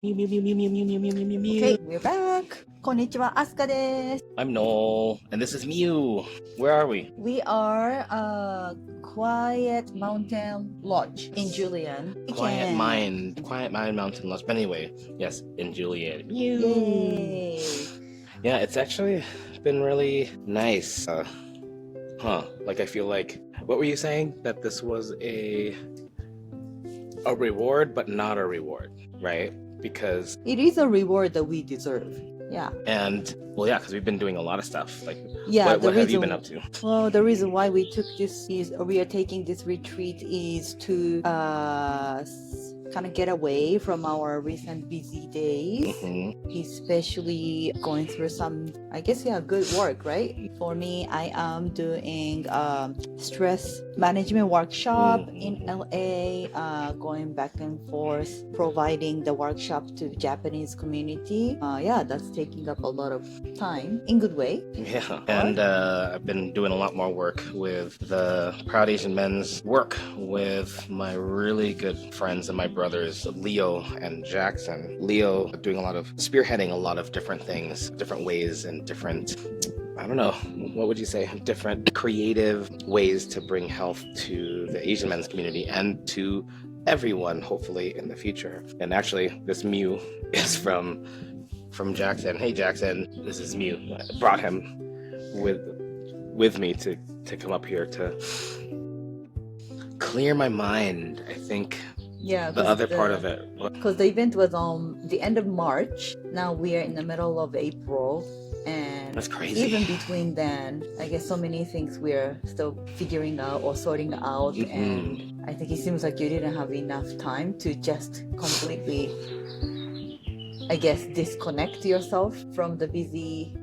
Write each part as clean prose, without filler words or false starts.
Okay, we're back. こんにちは、アスカです。 I'm Noel, and this is Mew. Where are we? We are a quiet mountain lodge in Julian. Quiet Mind Mountain Lodge. But anyway, yes, in Julian. Mew. Yay! Yeah, it's actually been really nice. Like I feel like, what were you saying? That this was a reward, but not a reward, right? Because It is a reward that we deserve. Yeah. and well, yeah, because we've been doing a lot of stuff. Like, Yeah. what have you been up to? Well, the reason why we took this is we are taking this retreat is to kind of get away from our recent busy days, especially going through some, I guess, good work, right? For me, I am doing stress management workshop in LA, going back and forth, providing the workshop to Japanese community. That's taking up a lot of time in good way. Yeah, and I've been doing a lot more work with the Proud Asian Men's work with my really good friends and my brothers, Leo and Jackson. Leo doing spearheading a lot of different things, different ways and different, I don't know, what would you say, different creative ways to bring health to the Asian men's community and to everyone, hopefully, in the future. And actually, this Mew is from Jackson. Hey Jackson, this is Mew. I brought him with me to come up here to clear my mind. I think the other part of it. Because the event was on the end of March. Now we are in the middle of April. And that's crazy. Even between then, I guess so many things we're still figuring out or sorting out. And I think it seems like you didn't have enough time to just completely, I guess, disconnect yourself from the busy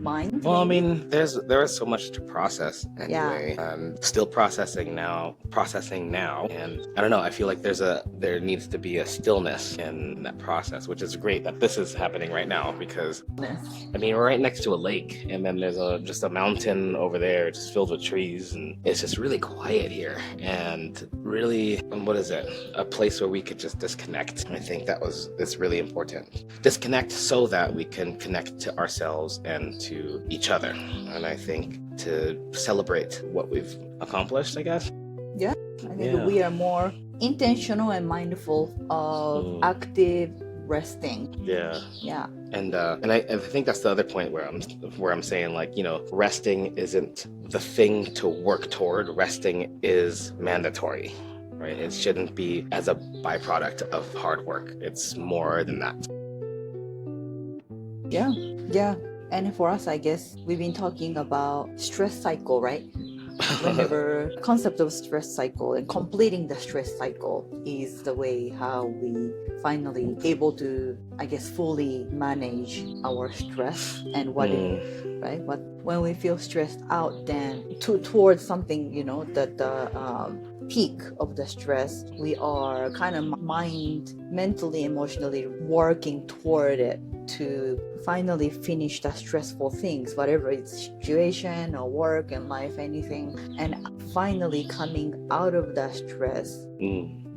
mind. Well, I mean, there is so much to process anyway. I'm still processing now, and I don't know. I feel like there needs to be a stillness in that process, which is great that this is happening right now because I mean we're right next to a lake, and then there's just a mountain over there, just filled with trees, and it's just really quiet here, and really, what is it? A place where we could just disconnect. I think it's really important. Disconnect so that we can connect to ourselves and to each other, and I think to celebrate what we've accomplished, I guess. Yeah, I think we are more intentional and mindful of active resting. Yeah. And I think that's the other point where I'm saying, like, resting isn't the thing to work toward. Resting is mandatory, right? It shouldn't be as a byproduct of hard work. It's more than that. Yeah. And for us, I guess we've been talking about stress cycle, right? Whenever concept of stress cycle and completing the stress cycle is the way how we finally able to, I guess, fully manage our stress and right? But when we feel stressed out, then towards something, the peak of the stress, we are kind of mentally, emotionally working toward it to finally finish the stressful things, whatever it's situation or work and life, anything, and finally coming out of the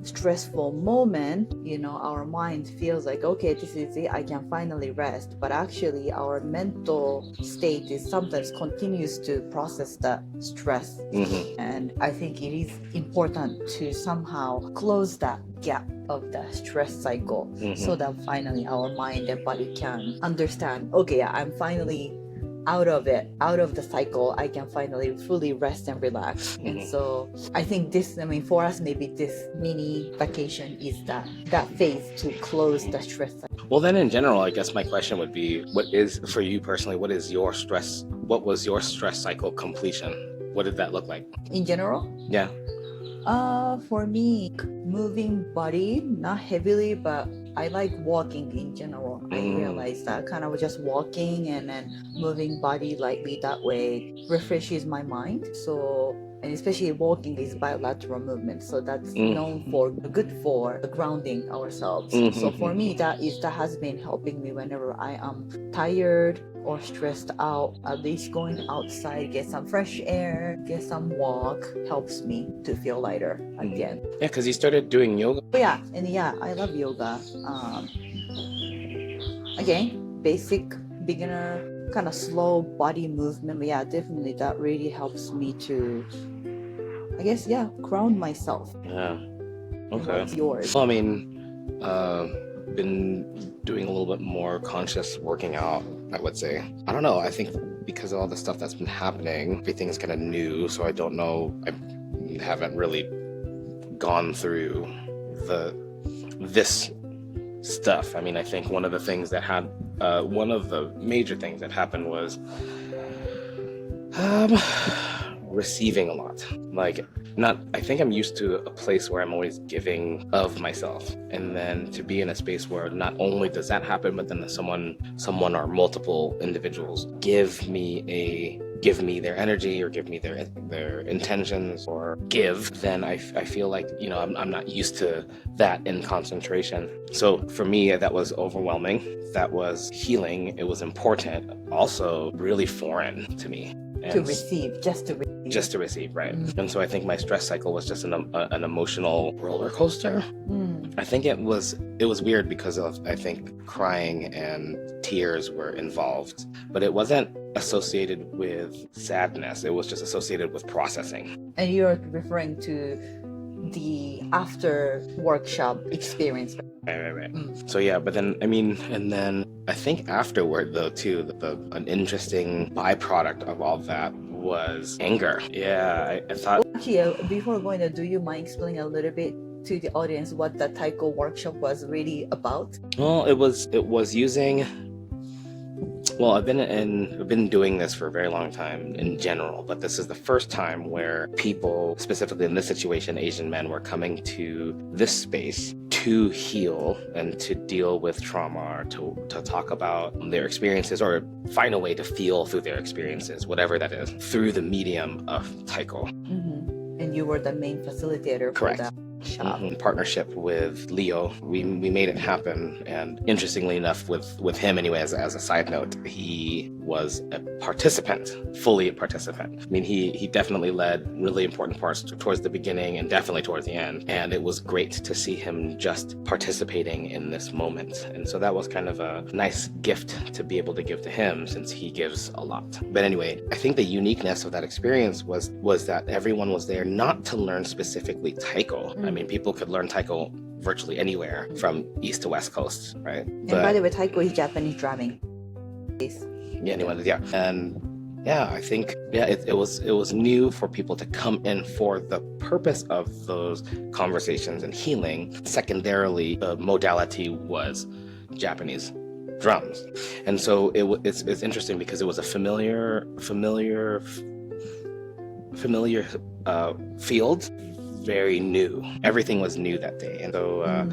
stressful moment, our mind feels like, okay, this is it, I can finally rest. But actually our mental state is sometimes continues to process the stress. And I think it is important to somehow close that gap of the stress cycle, so that finally our mind and body can understand, okay, I'm finally out of the cycle, I can finally fully rest and relax. And so I think for us, maybe this mini vacation is that phase to close the stress cycle. Well, then in general, I guess my question would be, for you personally, what was your stress cycle completion? What did that look like? In general? Yeah. For me, moving body, not heavily, but I like walking in general. I realized that kind of just walking and then moving body lightly that way refreshes my mind. So, and especially walking is bilateral movement, so that's known for good for grounding ourselves. So for me, that has been helping me whenever I am tired or stressed out. At least going outside, get some fresh air, get some walk helps me to feel lighter again. Yeah, because you started doing yoga. But yeah, I love yoga. Again, basic beginner kind of slow body movement. But yeah, definitely that really helps me to, I guess, ground myself. Yeah. And Okay. what's yours? Well, I mean, been doing a little bit more conscious working out, I would say. I don't know. I think because of all the stuff that's been happening, everything's kind of new. So I don't know. I haven't really gone through this stuff. I mean, I think one of the major things that happened was receiving a lot. I think I'm used to a place where I'm always giving of myself, and then to be in a space where not only does that happen, but then someone or multiple individuals give me their energy or give me their intentions or give, then I feel like, I'm not used to that in concentration. So for me, that was overwhelming. That was healing. It was important, also really foreign to me. To receive, just to receive, right? And so I think my stress cycle was just an emotional roller coaster. I think it was weird because of, I think, crying and tears were involved, but it wasn't associated with sadness. It was just associated with processing. And you're referring to the after workshop experience. Right. So yeah, but then, and then I think afterward though too, an interesting byproduct of all that was anger. Yeah, I thought. Actually, before going to, do you mind explaining a little bit to the audience what the Taiko workshop was really about? Well, it was using. Well, I've been doing this for a very long time in general, but this is the first time where people, specifically in this situation, Asian men, were coming to this space to heal and to deal with trauma, or to talk about their experiences or find a way to feel through their experiences, whatever that is, through the medium of Taiko. And you were the main facilitator. Correct. For that shop. In partnership with Leo, we made it happen. And interestingly enough, with him anyway, as a side note, he was a participant, fully a participant. I mean, he definitely led really important parts towards the beginning and definitely towards the end. And it was great to see him just participating in this moment. And so that was kind of a nice gift to be able to give to him, since he gives a lot. But anyway, I think the uniqueness of that experience was that everyone was there not to learn specifically Taiko. I mean, people could learn Taiko virtually anywhere from East to West Coast, right? And by the way, Taiko is Japanese drumming. And I think it was new for people to come in for the purpose of those conversations and healing. Secondarily, the modality was Japanese drums, and so it's interesting because it was a familiar field, very new. Everything was new that day, and so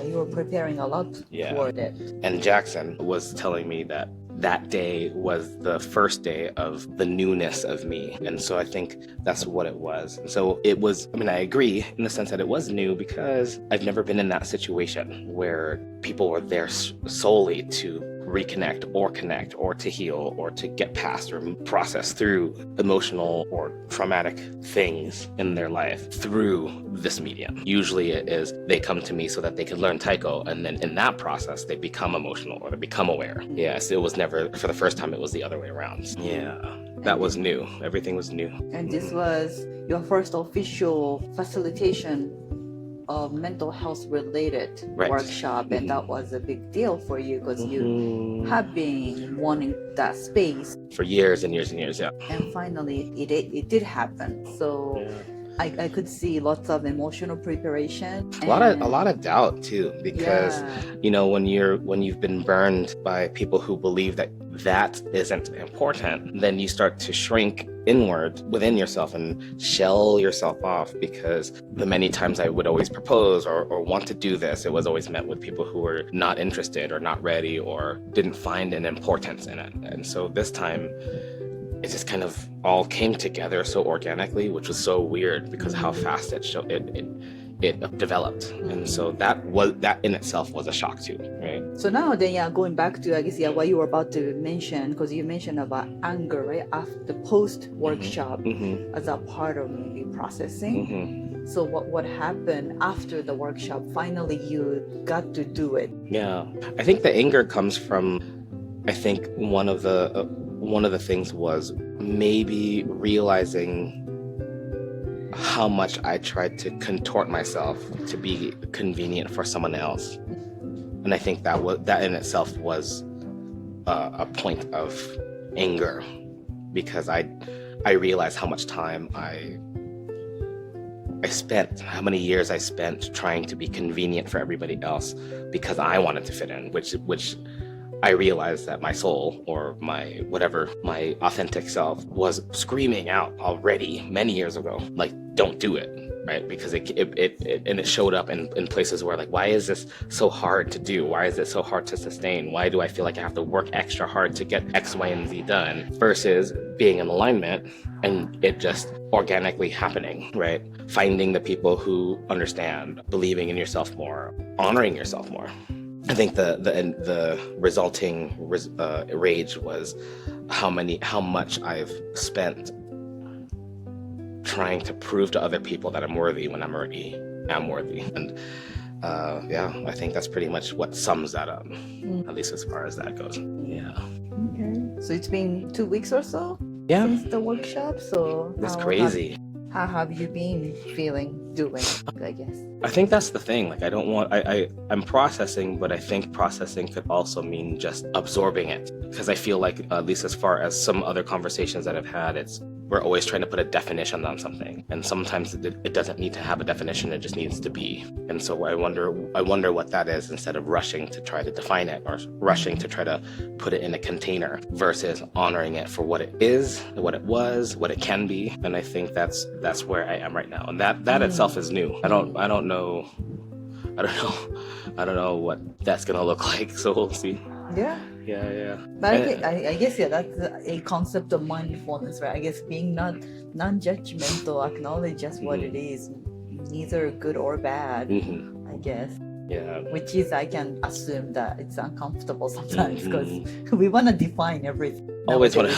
you were preparing a lot for it. And Jackson was telling me that day was the first day of the newness of me. And so I think that's what it was. And so it was, I agree in the sense that it was new because I've never been in that situation where people were there solely to reconnect or connect or to heal or to get past or process through emotional or traumatic things in their life through this medium. Usually it is they come to me so that they can learn Taiko, and then in that process they become emotional or they become aware. Yes, it was never, for the first time, it was the other way around. Yeah, that was new. Everything was new. And this was your first official facilitation of mental health related workshop, and that was a big deal for you because you have been wanting that space for years and years and years. And finally it did happen. So I could see lots of emotional preparation. A lot of doubt too, because when you've been burned by people who believe that isn't important, then you start to shrink inward within yourself and shell yourself off, because the many times I would always propose or want to do this, it was always met with people who were not interested or not ready or didn't find an importance in it. And so this time it just kind of all came together so organically, which was so weird because how fast it developed. And so that in itself was a shock too, right? So now then, going back to, I guess, what you were about to mention, because you mentioned about anger, right? After the post-workshop as a part of maybe processing. So what happened after the workshop? Finally, you got to do it. Yeah, I think the anger comes from, I think one of the things was maybe realizing how much I tried to contort myself to be convenient for someone else. And I think that in itself was a point of anger, because I realized how much time I spent, how many years I spent trying to be convenient for everybody else because I wanted to fit in, which I realized that my soul or my authentic self was screaming out already many years ago, like, don't do it, right? Because it showed up in places where, like, why is this so hard to do? Why is it so hard to sustain? Why do I feel like I have to work extra hard to get X, Y, and Z done, versus being in alignment and it just organically happening, right? Finding the people who understand, believing in yourself more, honoring yourself more. I think the resulting rage was how much I've spent trying to prove to other people that I'm worthy when I'm already am worthy. And I think that's pretty much what sums that up, at least as far as that goes. Yeah. Okay. So it's been 2 weeks or so since the workshop. So that's crazy. How have you been doing, I guess? I think that's the thing. Like, I'm processing, but I think processing could also mean just absorbing it. Because I feel like, at least as far as some other conversations that I've had, we're always trying to put a definition on something. And sometimes it doesn't need to have a definition, it just needs to be. And so I wonder what that is, instead of rushing to try to define it or rushing to try to put it in a container, versus honoring it for what it is, what it was, what it can be. And I think that's where I am right now. And that itself is new. I don't know what that's gonna look like, so we'll see. Yeah. But I guess that's a concept of mindfulness, right? I guess being non-judgmental, acknowledge just what it is, neither good or bad. I guess. Yeah. Which is, I can assume that it's uncomfortable sometimes, because we want to define everything. Always want to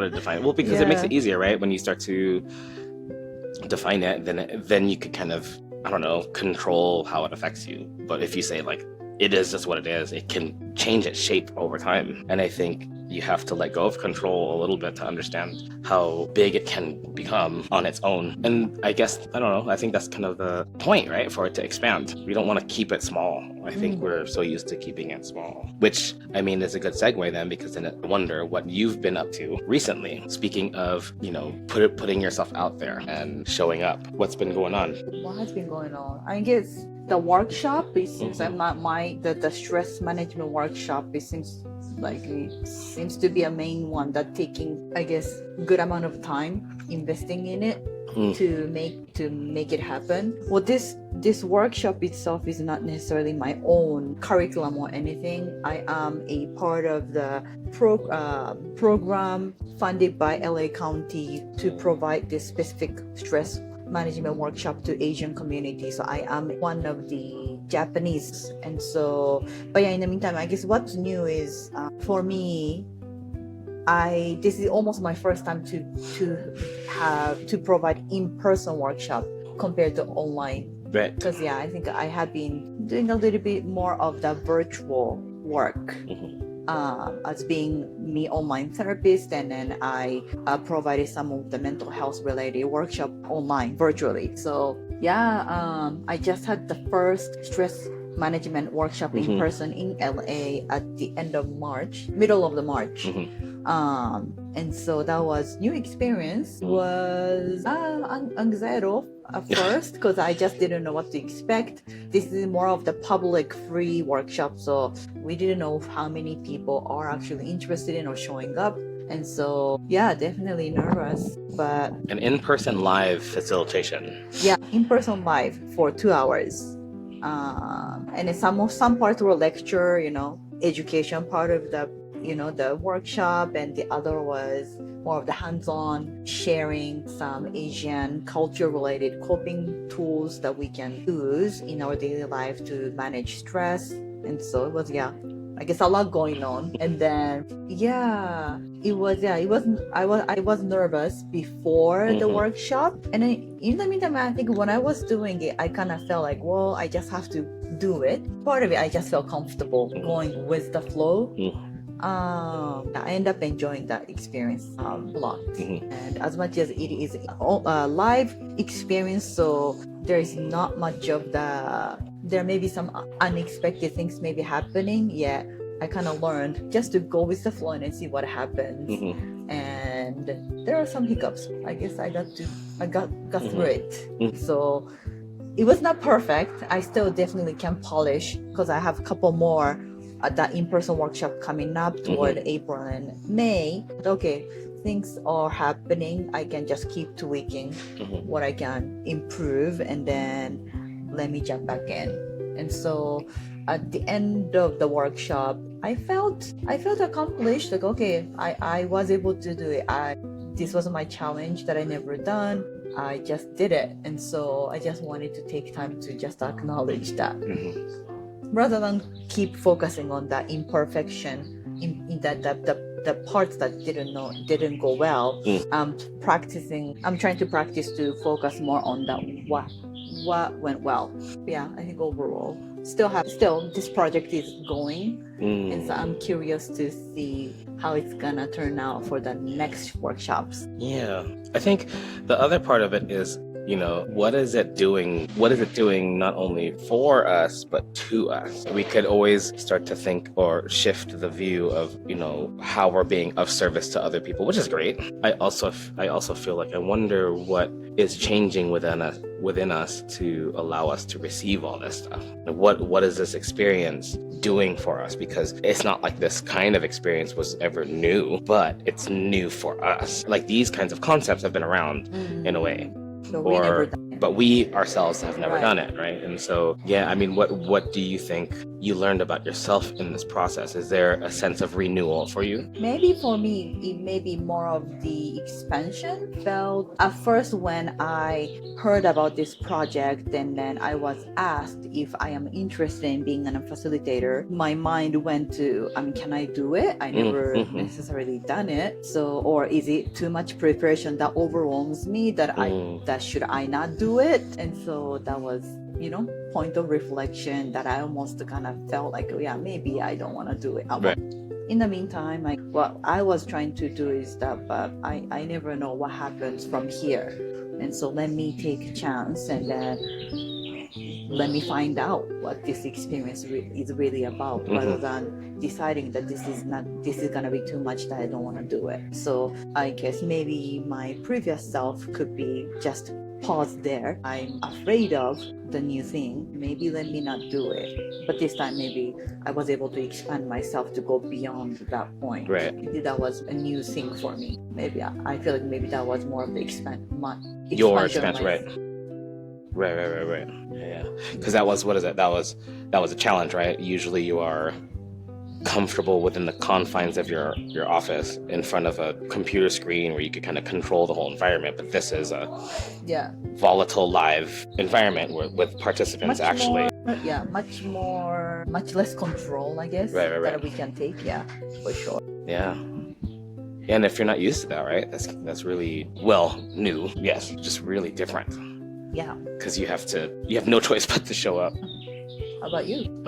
define it. Well, because it makes it easier, right? When you start to define it, then you could kind of, I don't know, control how it affects you. But if you say, like, it is just what it is, it can change its shape over time. And I think you have to let go of control a little bit to understand how big it can become on its own. And I guess, I don't know, I think that's kind of the point, right? For it to expand. We don't want to keep it small. I think we're so used to keeping it small, which, I mean, is a good segue then, because then I wonder what you've been up to recently. Speaking of, putting yourself out there and showing up, what's been going on? What has been going on? I guess the workshop, it seems the stress management workshop, it seems to be a main one that taking, I guess, good amount of time investing in it to make it happen. Well, this workshop itself is not necessarily my own curriculum or anything. I am a part of the program funded by LA County to provide this specific stress management workshop to Asian community. So I am one of the Japanese, and so, but in the meantime, I guess what's new is for me, this is almost my first time to provide in-person workshop compared to online. Right. Because I think I have been doing a little bit more of the virtual work. As being me online therapist, and then I provided some of the mental health related workshop online virtually. So I just had the first stress management workshop in person in LA at the middle of the March. And so that was new experience. Was anxiety at first because I just didn't know what to expect. This is more of the public free workshop, so we didn't know how many people are actually interested in or showing up. And so, yeah, definitely nervous, but An in-person live facilitation. yeah, in-person live for 2 hours. And then some parts were lecture, education part of the workshop, and the other was more of the hands-on sharing some Asian culture-related coping tools that we can use in our daily life to manage stress. And so it was, I guess a lot going on. And then I was nervous before the workshop, and then in the meantime I think when I was doing it I kind of felt like, well, I just have to do it. Part of it I just felt comfortable going with the flow. I end up enjoying that experience a lot. And as much as it is a live experience, so there is not much of there may be some unexpected things maybe happening. I kind of learned just to go with the flow and see what happens. And there are some hiccups. I guess I got through it. So it was not perfect. I still definitely can polish because I have a couple more that in-person workshop coming up toward April and May. Okay, things are happening. I can just keep tweaking what I can improve, and then let me jump back in. And so at the end of the workshop, I felt accomplished. Like, okay, I was able to do it. This was my challenge that I never done. I just did it. And so I just wanted to take time to just acknowledge that. Rather than keep focusing on that imperfection in the parts that didn't go well. I'm trying to practice to focus more on that what went well. I think overall still this project is going, and so I'm curious to see how it's gonna turn out for the next workshops. I think the other part of it is, what is it doing not only for us but to us? We could always start to think or shift the view of how we're being of service to other people, which is great. I also feel like I wonder what is changing within us to allow us to receive all this stuff. What is this experience doing for us? Because it's not like this kind of experience was ever new, but it's new for us. Like, these kinds of concepts have been around in a way. But we ourselves have never done it, right? And so, what do you think you learned about yourself in this process? Is there a sense of renewal for you? Maybe for me, it may be more of the expansion. Felt at first when I heard about this project, and then I was asked if I am interested in being a facilitator, my mind went to, can I do it? I never necessarily done it. So, or is it too much preparation that overwhelms me that should I not do it? And so that was, point of reflection that I almost kind of felt like, maybe I don't want to do it. Right. In the meantime, what I was trying to do is that, but I never know what happens from here. And so let me take a chance, and then let me find out what this experience is really about, rather than deciding that this is going to be too much, that I don't want to do it. So I guess maybe my previous self could be just pause there. I'm afraid of the new thing. Maybe let me not do it. But this time, maybe I was able to expand myself to go beyond that point. Right. Maybe that was a new thing for me. Maybe I feel like maybe that was more of the your expansion, right? Right. Yeah. Because that was, what is it? That was a challenge, right? Usually you are comfortable within the confines of your office in front of a computer screen where you could kind of control the whole environment, but this is a volatile live environment with participants much less control, I guess, that we can take, for sure. And if you're not used to that, right, that's really new, yes, just really different, because you have no choice but to show up. How about you?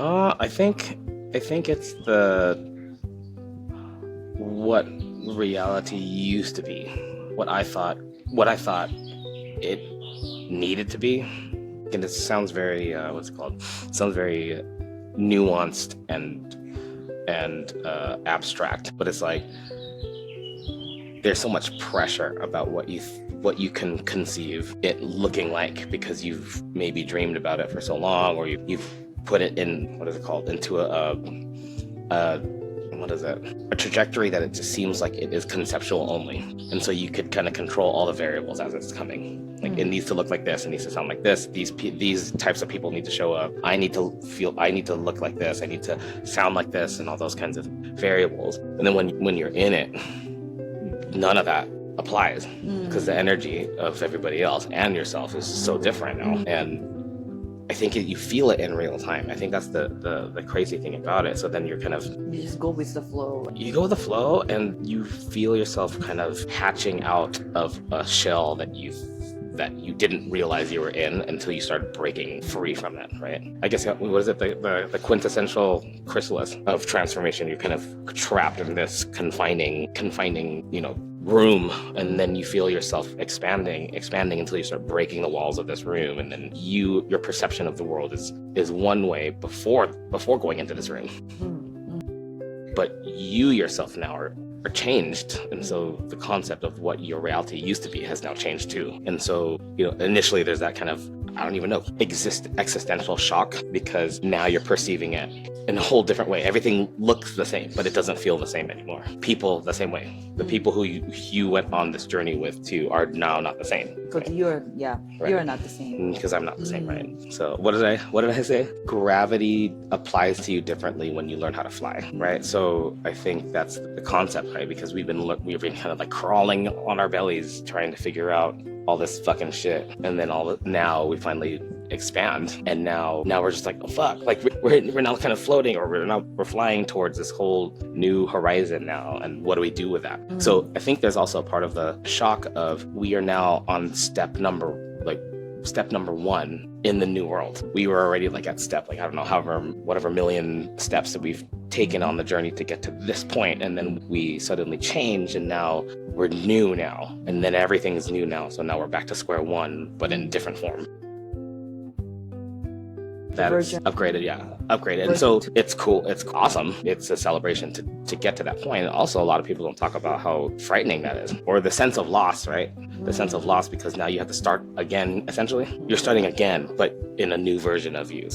I think it's what reality used to be, what I thought it needed to be. And it sounds very sounds very nuanced and abstract, but it's like there's so much pressure about what you can conceive it looking like, because you've maybe dreamed about it for so long, or you've put it in, what is it called, into a trajectory that it just seems like it is conceptual only. And so you could kind of control all the variables as it's coming. Like, it needs to look like this, it needs to sound like this, these types of people need to show up, I need to look like this, I need to sound like this, and all those kinds of variables. And then when you're in it, none of that applies, because the energy of everybody else and yourself is so different now. And I think you feel it in real time. I think that's the crazy thing about it. So then you're kind of, you just go with the flow. You go with the flow, and you feel yourself kind of hatching out of a shell that you didn't realize you were in until you started breaking free from that, right? I guess, what is it, the quintessential chrysalis of transformation? You're kind of trapped in this confining, room, and then you feel yourself expanding until you start breaking the walls of this room, and then your perception of the world is one way before going into this room. But you yourself now are changed, and so the concept of what your reality used to be has now changed too. And so, initially there's that kind of, I don't even know, existential shock, because now you're perceiving it in a whole different way. Everything looks the same, but it doesn't feel the same anymore. People the same way. The people who you went on this journey with too are now not the same. Because right? You're not the same. Because I'm not the same, right? So what did I say? Gravity applies to you differently when you learn how to fly, right? So I think that's the concept, right? Because we've been kind of like crawling on our bellies trying to figure out all this fucking shit, and then now we finally expand, and now we're just like, oh fuck, like we're now kind of floating, or we're flying towards this whole new horizon now, and what do we do with that? So I think there's also a part of the shock of, we are now on step number one in the new world. We were already like at step, like, I don't know, whatever million steps that we've taken on the journey to get to this point, and then we suddenly change, and now we're new now, and then everything's new now, so now we're back to square one, but in different form. That is upgraded. And so it's cool, it's awesome, it's a celebration to get to that point. And also, a lot of people don't talk about how frightening that is, or the sense of loss, right? The sense of loss, because now you have to start again. Essentially, you're starting again, but in a new version of you.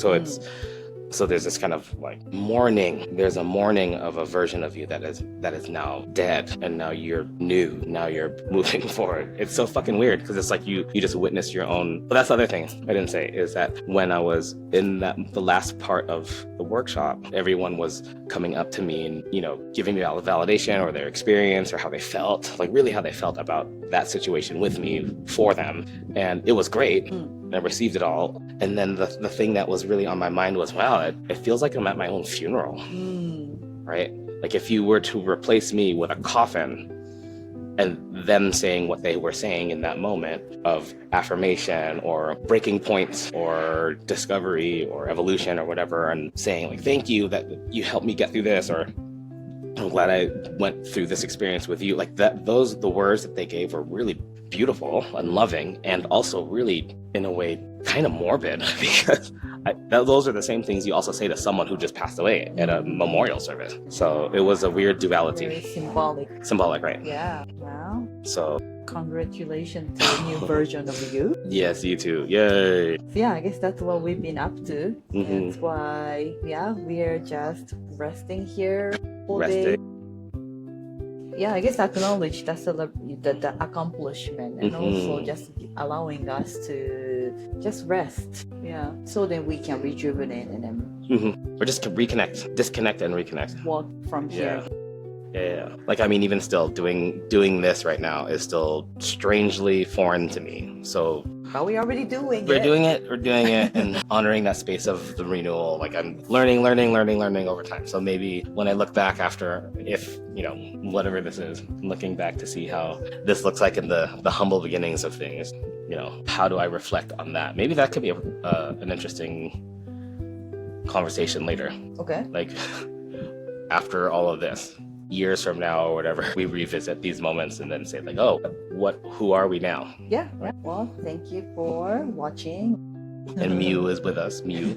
So there's this kind of like mourning. There's a mourning of a version of you that is now dead, and now you're new. Now you're moving forward. It's so fucking weird, because it's like you just witness your own. But that's the other thing I didn't say, is that when I was in the last part of the workshop, everyone was coming up to me and giving me validation, or their experience, or how they felt, like really how they felt about that situation with me, for them, and it was great. I received it all. And then the thing that was really on my mind was, wow, it feels like I'm at my own funeral, right? Like, if you were to replace me with a coffin, and them saying what they were saying in that moment of affirmation, or breaking points, or discovery, or evolution, or whatever, and saying like, thank you that you helped me get through this, or I'm glad I went through this experience with you, like that, the words that they gave were really beautiful and loving, and also really, in a way, kind of morbid, because those are the same things you also say to someone who just passed away at a memorial service. So it was a weird duality. Very symbolic. Symbolic, right? Yeah. Wow. So congratulations to a new version of you. Yes, you too. Yay. So yeah, I guess that's what we've been up to. Mm-hmm. That's why, we're just resting here all day. Yeah, I guess acknowledge the accomplishment, and also just allowing us to just rest. Yeah, so then we can rejuvenate and then or just reconnect, disconnect and reconnect. Walk from here. Yeah. Like, I mean, even still doing this right now is still strangely foreign to me. So but we're already doing We're doing it and honoring that space of the renewal. Like, I'm learning over time. So maybe when I look back after, if, whatever this is, looking back to see how this looks like in the humble beginnings of things, how do I reflect on that? Maybe that could be an interesting conversation later. Okay. Like, after all of this, years from now or whatever, we revisit these moments and then say like, oh, who are we now? Yeah. Well, thank you for watching. And Mew is with us. Mew,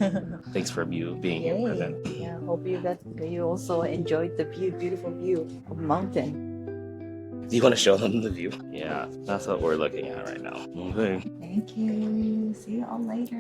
thanks for Mew being here present. Yeah, hope you also enjoyed the beautiful view of mountain. Do you want to show them the view? Yeah, that's what we're looking at right now. Okay. Thank you. See you all later.